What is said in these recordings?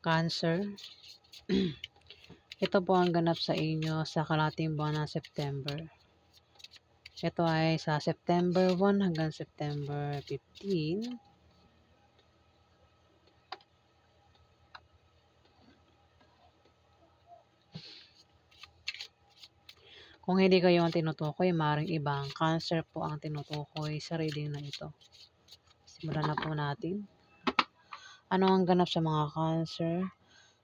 Cancer. Ito po ang ganap sa inyo sa kalahating buwan ng September. Ito ay sa September 1 hanggang September 15. Kung hindi kayo ang tinutukoy, maaaring ibang cancer po ang tinutukoy sa reading na ito. Simulan na po natin. Ano ang ganap sa mga cancer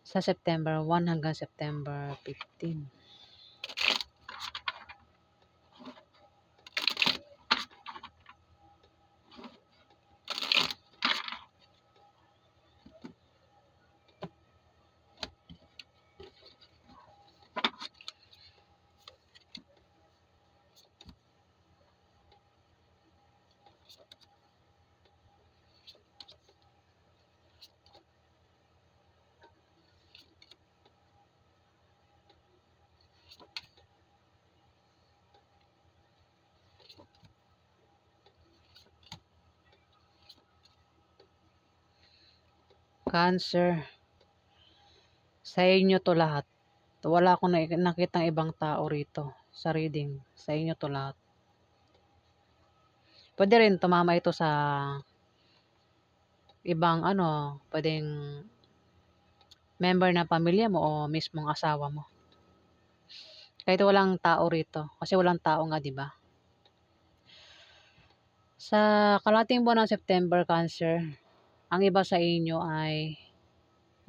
sa September 1 hanggang September 15? Cancer. Sa inyo to lahat. Wala akong nakitang ibang tao rito sa reading. Sa inyo to lahat. Pwede rin tumama ito sa ibang pwedeng member ng pamilya mo o mismong asawa mo. Kahit walang tao rito. Kasi walang tao nga, di ba? Sa kalahating buwan ng September, Cancer, ang iba sa inyo ay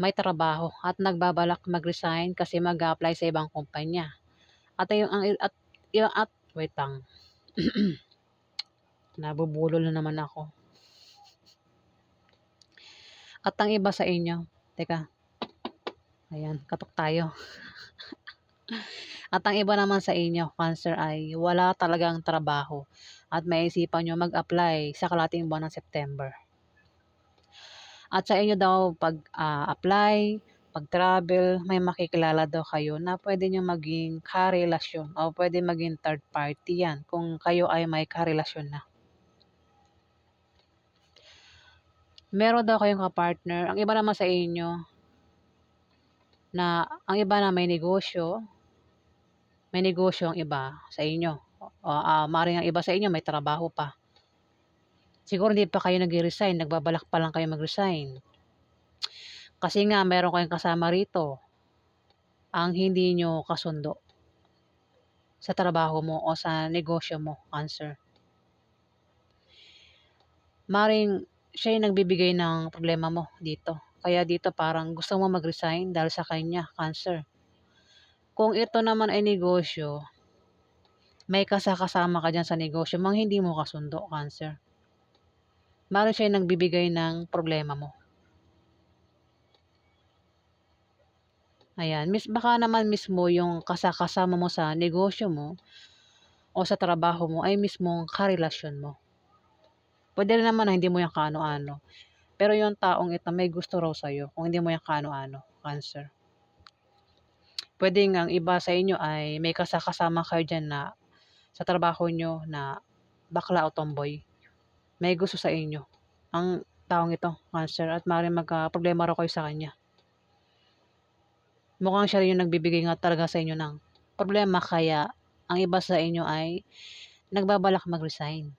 may trabaho at nagbabalak mag-resign kasi mag-apply sa ibang kumpanya. Wait lang. Nabubulol na naman ako. At ang iba sa inyo, teka, ayan, katok tayo. At ang iba naman sa inyo, Cancer, ay wala talagang trabaho at maisipan nyo mag-apply sa kalahating buwan ng September. At sa inyo daw pag-apply, pag-travel, may makikilala daw kayo na pwede nyo maging karelasyon o pwede maging third party yan kung kayo ay may karelasyon na. Meron daw kayong kapartner. Ang iba naman sa inyo, ang iba na may negosyo ang iba sa inyo. Maaaring ang iba sa inyo may trabaho pa. Siguro hindi pa kayo nag-resign, nagbabalak pa lang kayo mag-resign. Kasi nga meron kayong kasama rito ang hindi nyo kasundo sa trabaho mo o sa negosyo mo, Cancer. Maring siya yung nagbibigay ng problema mo dito. Kaya dito parang gusto mo mag-resign dahil sa kanya, Cancer. Kung ito naman ay negosyo, may kasama ka dyan sa negosyo mang hindi mo kasundo, Cancer. Maring siya yung nagbibigay ng problema mo. Ayan, baka naman mismo yung kasama mo sa negosyo mo o sa trabaho mo ay mismong karelasyon mo. Pwede rin naman na hindi mo yung kaano-ano. Pero yung taong ito may gusto raw sa'yo kung hindi mo yung kaano-ano, Cancer. Pwede nga ang iba sa inyo ay may kasama kayo dyan na sa trabaho nyo na bakla o tomboy. May gusto sa inyo. Ang taong ito, Cancer, at maaaring magka-problema raw kayo sa kanya. Mukhang siya rin yung nagbibigay nga talaga sa inyo ng problema kaya ang iba sa inyo ay nagbabalak mag-resign.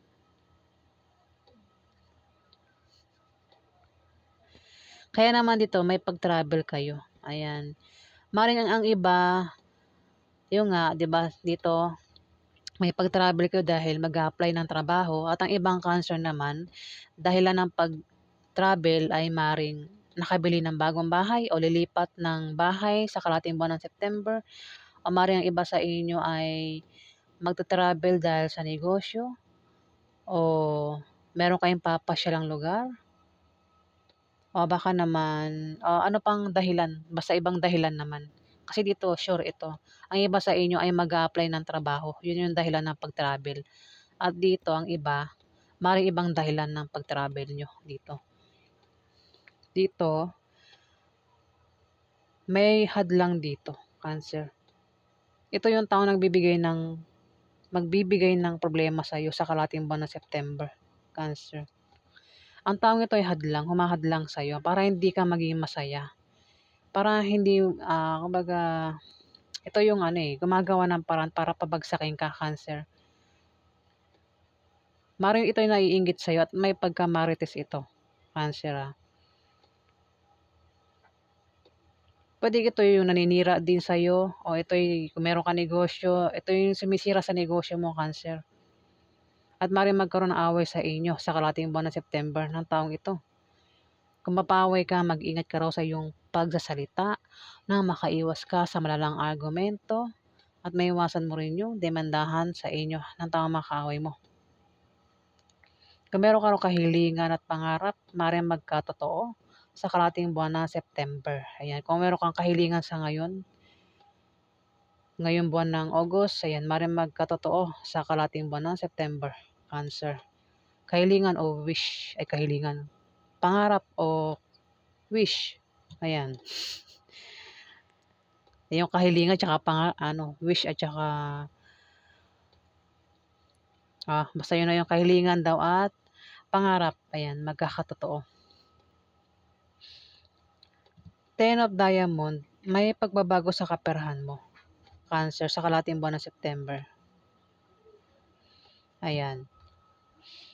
Kaya naman dito may pag-travel kayo. Ayan. Maring ang iba, yung nga, 'di ba, dito may pag-travel kayo dahil mag-a-apply ng trabaho at ang ibang Cancer naman dahilan ng pag-travel ay maring nakabili ng bagong bahay o lilipat ng bahay sa kalahating buwan ng September o maring ang iba sa inyo ay magta-travel dahil sa negosyo o meron kayong papasyalang lugar. O baka naman, ano pang dahilan, basta ibang dahilan naman. Kasi dito, sure ito. Ang iba sa inyo ay mag-a-apply ng trabaho. Yun yung dahilan ng pag-travel. At dito, ang iba, maring ibang dahilan ng pag-travel nyo dito. Dito, may hadlang dito, Cancer. Ito yung taong magbibigay ng problema sa iyo sa kalahating buwan ng September, Cancer. Ang taong ito ay humahadlang sa iyo para hindi ka maging masaya. para hindi, kumbaga, ito yung ano, gumagawa ng paraan para pabagsakin ka, Cancer. Maaaring ito'y naiinggit sa'yo at may pagka-marites ito, Cancer, Puwede ito yung naninira din sa'yo o ito'y kung meron kang negosyo, ito yung sumisira sa negosyo mo, Cancer. At maaaring magkaroon ng away sa inyo sa kalahating buwan ng September ng taong ito. Kung mapaway ka, mag-ingat ka raw sa iyong pagsasalita na makaiwas ka sa malalang argumento at maiwasan mo rin yung demandahan sa inyo ng taong makaaway mo. Kung meron ka raw kahilingan at pangarap, maaaring magkatotoo sa kalahating buwan ng September. Ayan, kung meron kang kahilingan sa ngayong buwan ng August, ayan, maaaring magkatotoo sa kalahating buwan ng September, Cancer. Kahilingan o wish, ay kahilingan. Pangarap o wish. Ayan. Yung kahilingan tsaka wish at tsaka basta yun na yung kahilingan daw at pangarap. Ayan, magkakatotoo. Ten of Diamond, may pagbabago sa kaperahan mo, Cancer, sa kalahating buwan ng September. Ayan.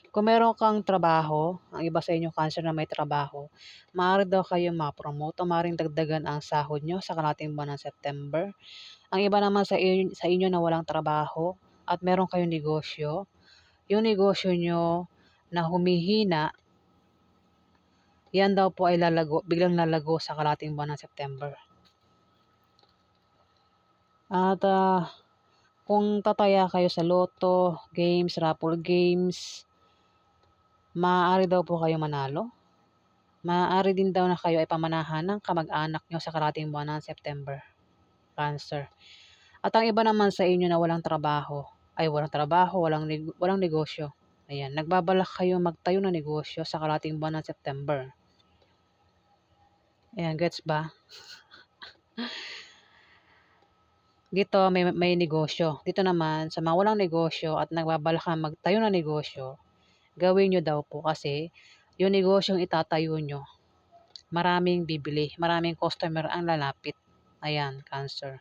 Kung meron kang trabaho, ang iba sa inyo, Cancer, na may trabaho, maaari daw kayong ma-promote o maaaring dagdagan ang sahod nyo sa kalahating buwan ng September. Ang iba naman sa inyo na walang trabaho at meron kayong negosyo, yung negosyo nyo na humihina, yan daw po ay biglang lalago sa kalahating buwan ng September. At kung tataya kayo sa loto, games, raffle games, maaari daw po kayo manalo. Maaari din daw na kayo ay pamanahan ng kamag-anak nyo sa kalahating buwan ng September, Cancer. At ang iba naman sa inyo na walang trabaho, walang negosyo. Ayan, nagbabalak kayo magtayo ng negosyo sa kalahating buwan ng September. Ayan, gets ba? Dito may negosyo. Dito naman sa mga walang negosyo at nagbabalak kang magtayo ng negosyo, gawin nyo daw po kasi yung negosyong itatayo nyo, maraming bibili, maraming customer ang lalapit. Ayan, Cancer.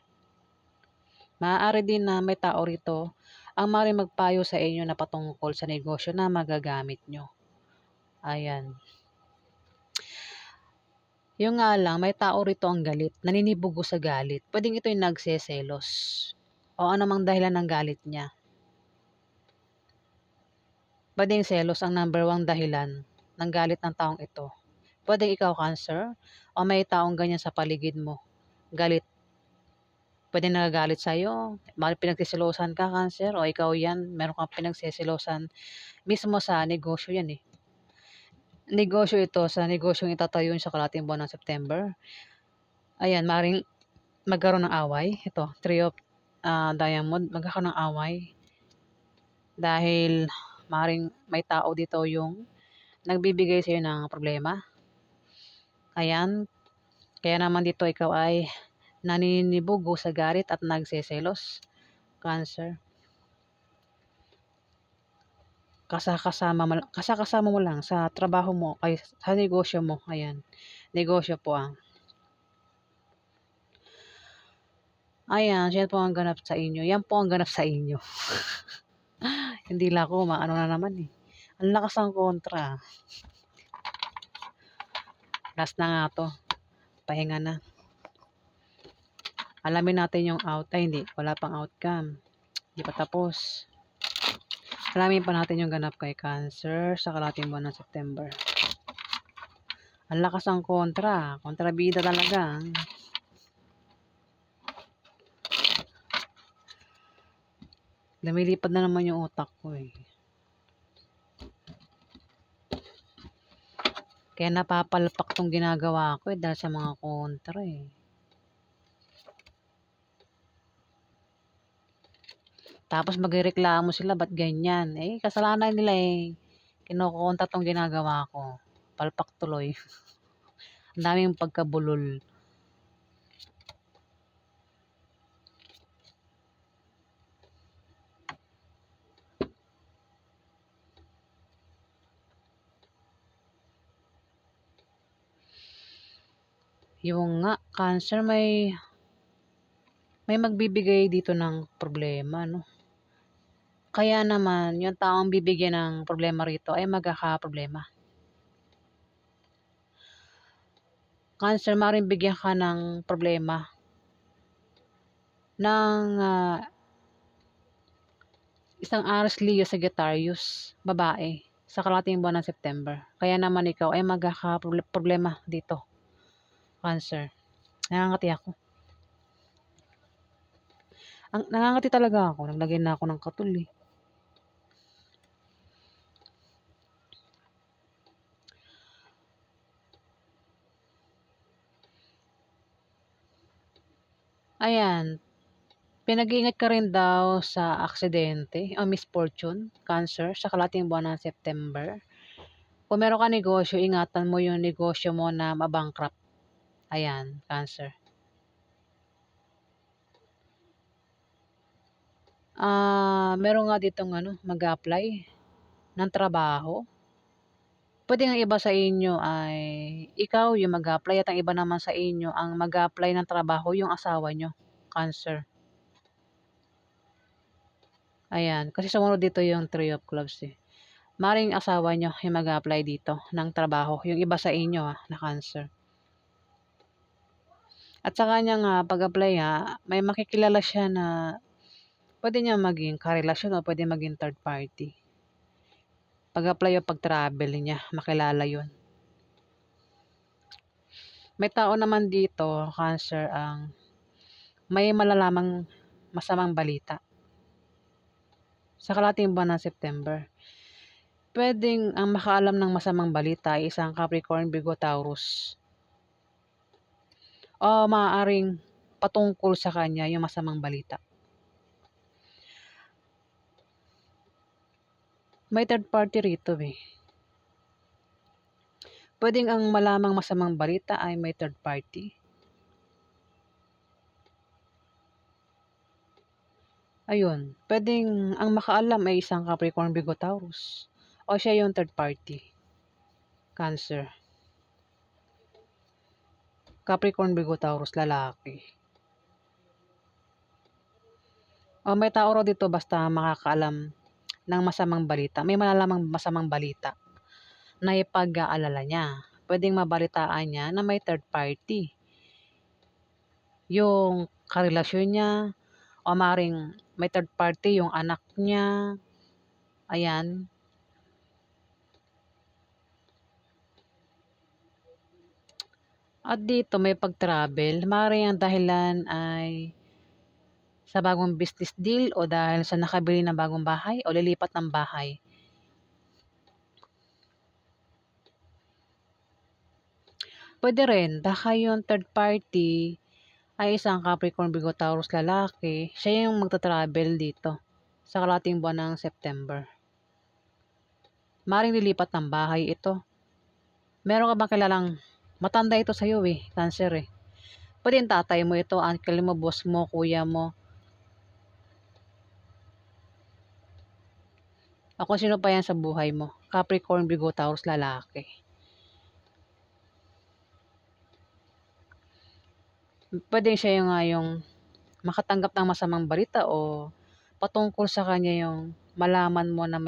Maaari din na may tao rito ang maaaring magpayo sa inyo na patungkol sa negosyo na magagamit nyo. Ayan. Yung nga lang, may tao rito ang galit, naninibugo sa galit. Pwedeng ito yung nagseselos o anumang dahilan ng galit niya. Pwedeng selos ang number 1 dahilan ng galit ng taong ito. Pwedeng ikaw, Cancer, o may taong ganyan sa paligid mo. Galit. Pwedeng nagagalit sa'yo, pinagsiselosan ka, Cancer, o ikaw yan, meron kang pinagsiselosan. Mismo sa negosyo yan Negosyo ito, sa negosyong itatayo sa kalahating buwan ng September. Ayan, maring magkaroon ng away. Ito, Three of Diamond, magkakaroon ng away. Dahil maring may tao dito yung nagbibigay sa'yo ng problema. Ayan, kaya naman dito ikaw ay naninibugo sa galit at nagseselos, Cancer. Kasakasama mo lang sa trabaho mo, ay sa negosyo mo. Ayan, negosyo po Ayan, yan po ang ganap sa inyo. Yan po ang ganap sa inyo. Hindi lang ako, maano na naman Ang lakas ng kontra. Last na nga to. Pahinga na. Alamin natin yung hindi. Wala pang outcome. Hindi pa tapos. Alamin pa natin yung ganap kay Cancer sa kalahating buwan ng September. Ang lakas ng kontra. Kontrabida talaga. Lumilipad na naman yung utak ko Kaya napapalpak tong ginagawa ko dahil sa mga kontra Tapos magrereklamo sila, ba't ganyan? Kasalanan nila Kinukontra tong ginagawa ko. Palpak tuloy. Ang daming pagkabulol. Yung nga, Cancer, may magbibigay dito ng problema, no? Kaya naman, yung taong bibigyan ng problema rito ay magkakaproblema. Cancer, maaaring bigyan ka ng problema ng isang Aries Leo Sagittarius, babae, sa kalahating buwan ng September. Kaya naman ikaw ay magkakaproblema dito, Cancer. Nangangati ako. Nangangati talaga ako. Naglagay na ako ng katul eh. Ayan, pinag-iingat ka rin daw sa aksidente o misfortune, Cancer, sa kalahating buwan ng September. Kung meron ka negosyo, ingatan mo yung negosyo mo na mabankrupt. Ayan, Cancer. Meron nga ditong mag-apply ng trabaho. Pwede ang iba sa inyo ay ikaw yung mag-apply at ang iba naman sa inyo ang mag-apply ng trabaho yung asawa nyo, Cancer. Ayan, kasi sumunod dito yung Three of Clubs eh. Maring asawa nyo yung mag-apply dito ng trabaho, yung iba sa inyo na Cancer. At sa kanyang pag-apply may makikilala siya na pwede niya maging karelasyon o pwede maging third party. Pag-apply o pag-travel niya, makilala yun. May tao naman dito, Cancer, ang may malalamang masamang balita sa kalahating buwan ng September. Pwedeng ang makaalam ng masamang balita ay isang Capricorn, Virgo, Taurus. O maaaring patungkol sa kanya yung masamang balita. May third party rito eh. Pwedeng ang malamang masamang balita ay may third party. Ayun, pwedeng ang makaalam ay isang Capricorn, Virgo, Taurus. O siya yung third party. Cancer. Capricorn, Virgo, Taurus, lalaki. O may tao raw dito basta makakaalam ng masamang balita. May malalamang masamang balita na ipag-aalala niya. Pwedeng mabalitaan niya na may third party. Yung karelasyon niya, o maring may third party yung anak niya. Ayan. At dito may pag-travel. Maring ang dahilan ay sa bagong business deal o dahil sa nakabili ng bagong bahay o lilipat ng bahay. Pwede rin, baka yung third party ay isang Capricorn, Virgo, Taurus, lalaki. Siya yung magta-travel dito sa kalahating buwan ng September. Maring lilipat ng bahay ito. Meron ka bang kilalang matanda ito sa'yo Cancer eh. Pwede yung tatay mo ito, uncle mo, boss mo, kuya mo. O kung sino pa yan sa buhay mo. Capricorn, Virgo, Taurus, lalaki. Pwede siya yung makatanggap ng masamang balita o patungkol sa kanya yung malaman mo na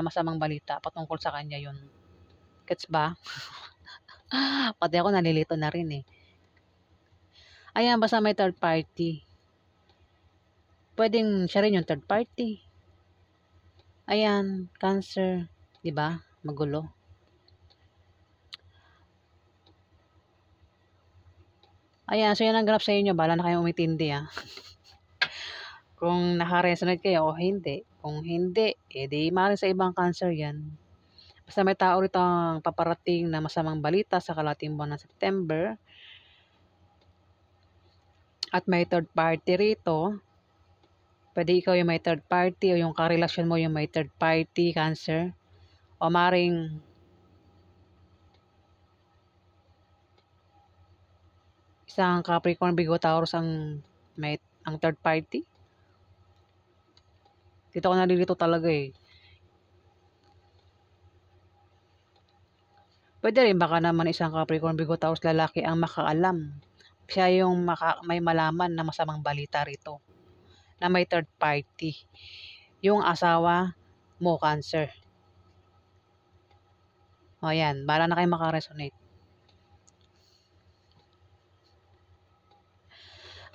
masamang balita patungkol sa kanya yun. Gets ba? Pati ako nalilito na rin eh. Ayan, basta may third party. Pwedeng siya rin yung third party. Ayan, Cancer. Diba? Magulo. Ayan, so yan ang graph sa inyo. Bala na kayong umitindi Kung naka-resonate kayo o hindi. Kung hindi, edi maaaring sa ibang Cancer yan. Basta may tao rito ang paparating na masamang balita sa kalahating buwan ng September. At may third party rito. Pwede ikaw yung may third party o yung karelasyon mo yung may third party, Cancer. O maring isang Capricorn, Virgo, Taurus ang third party. Dito ko nalilito talaga eh. Puwede rin baka naman isang Capricorn, Virgo, Taurus lalaki ang makaalam. Siya yung may malaman na masamang balita rito, na may third party. Yung asawa mo, Cancer. O yan, bahala na kayo maka-resonate.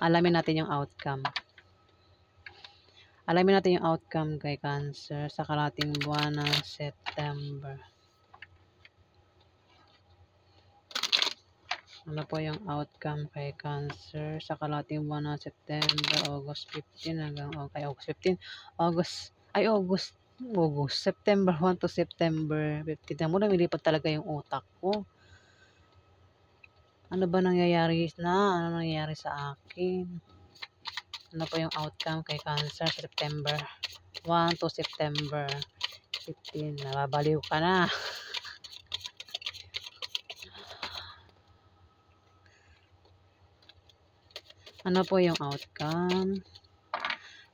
Alamin natin yung outcome. Alamin natin yung outcome kay Cancer sa kalating buwan ng September. Ano po yung outcome kay Cancer sa kalating buwan ng September, August 15 hanggang August 15, September 1 to September 15. Tamo lumilipad talaga yung utak ko. Ano ba nangyayari na? Ano nangyayari sa akin? Ano po yung outcome kay Cancer sa September 1 to September 15? Nababaliw ka na. Ano po yung outcome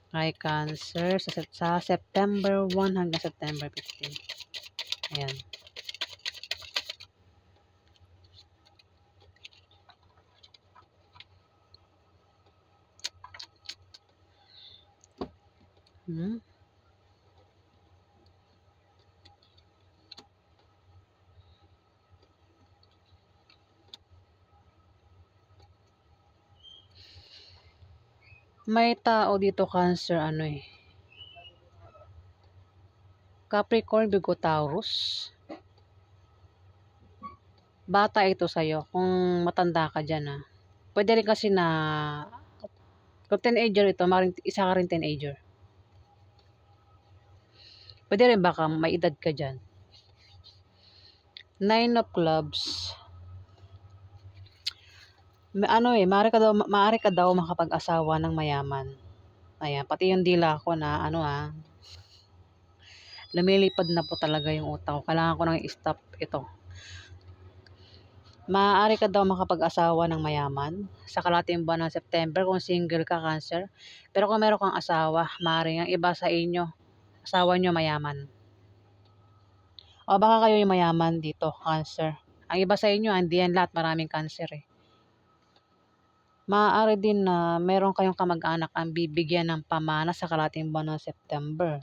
kay Cancer sa September 1 hanggang September 15? Ayan. May tao dito, Cancer, Capricorn, Virgo, Taurus. Bata ito sa'yo. Kung matanda ka dyan, Pwede rin kasi na, kung teenager ito, isa ka rin teenager. Pwede rin baka may edad ka dyan. 9 of Clubs. Maaari ka daw makapag-asawa ng mayaman. Ayan, pati yung dila ko na lumilipad na po talaga yung utak ko. Kailangan ko nang i-stop ito. Maaari ka daw makapag-asawa ng mayaman sa kalating buwan ng September kung single ka, Cancer. Pero kung meron kang asawa, maaari ang iba sa inyo, asawa nyo mayaman. O baka kayo yung mayaman dito, Cancer. Ang iba sa inyo, hindi yan lahat, maraming Cancer eh. Maaari din na meron kayong kamag-anak ang bibigyan ng pamana sa kalating buwan ng September.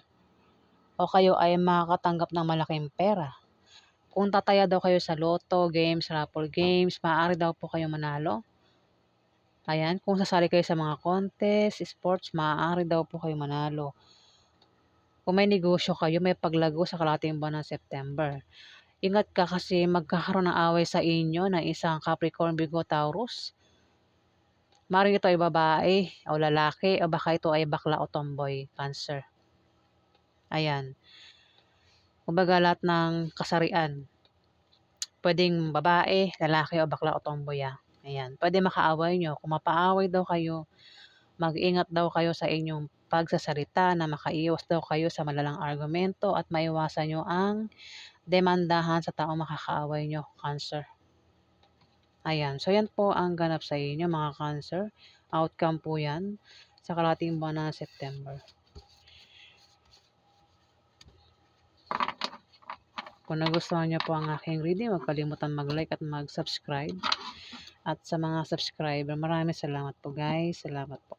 O kayo ay makakatanggap ng malaking pera. Kung tataya daw kayo sa Lotto games, raffle games, maaari daw po kayo manalo. Ayan, kung sasali kayo sa mga contest, sports, maaari daw po kayo manalo. Kung may negosyo kayo, may paglago sa kalating buwan ng September. Ingat ka kasi magkakaroon ng away sa inyo ng isang Capricorn, Virgo, Taurus. Maaaring ito ay babae o lalaki o baka ito ay bakla o tomboy, Cancer. Ayan. Kumbaga lahat ng kasarian. Pwedeng babae, lalaki o bakla o tomboy. Ayan. Pwede makaaway nyo. Kung mapaaway daw kayo, mag-ingat daw kayo sa inyong pagsasalita na makaiwas daw kayo sa malalang argumento at maiwasan nyo ang demandahan sa taong makakaaway nyo, Cancer. Ayan. So, yan po ang ganap sa inyo, mga Cancer. Outcome po yan sa kalating buwan na September. Kung nagustuhan niyo po ang aking reading, huwag kalimutan mag-like at mag-subscribe. At sa mga subscriber, maraming salamat po guys. Salamat po.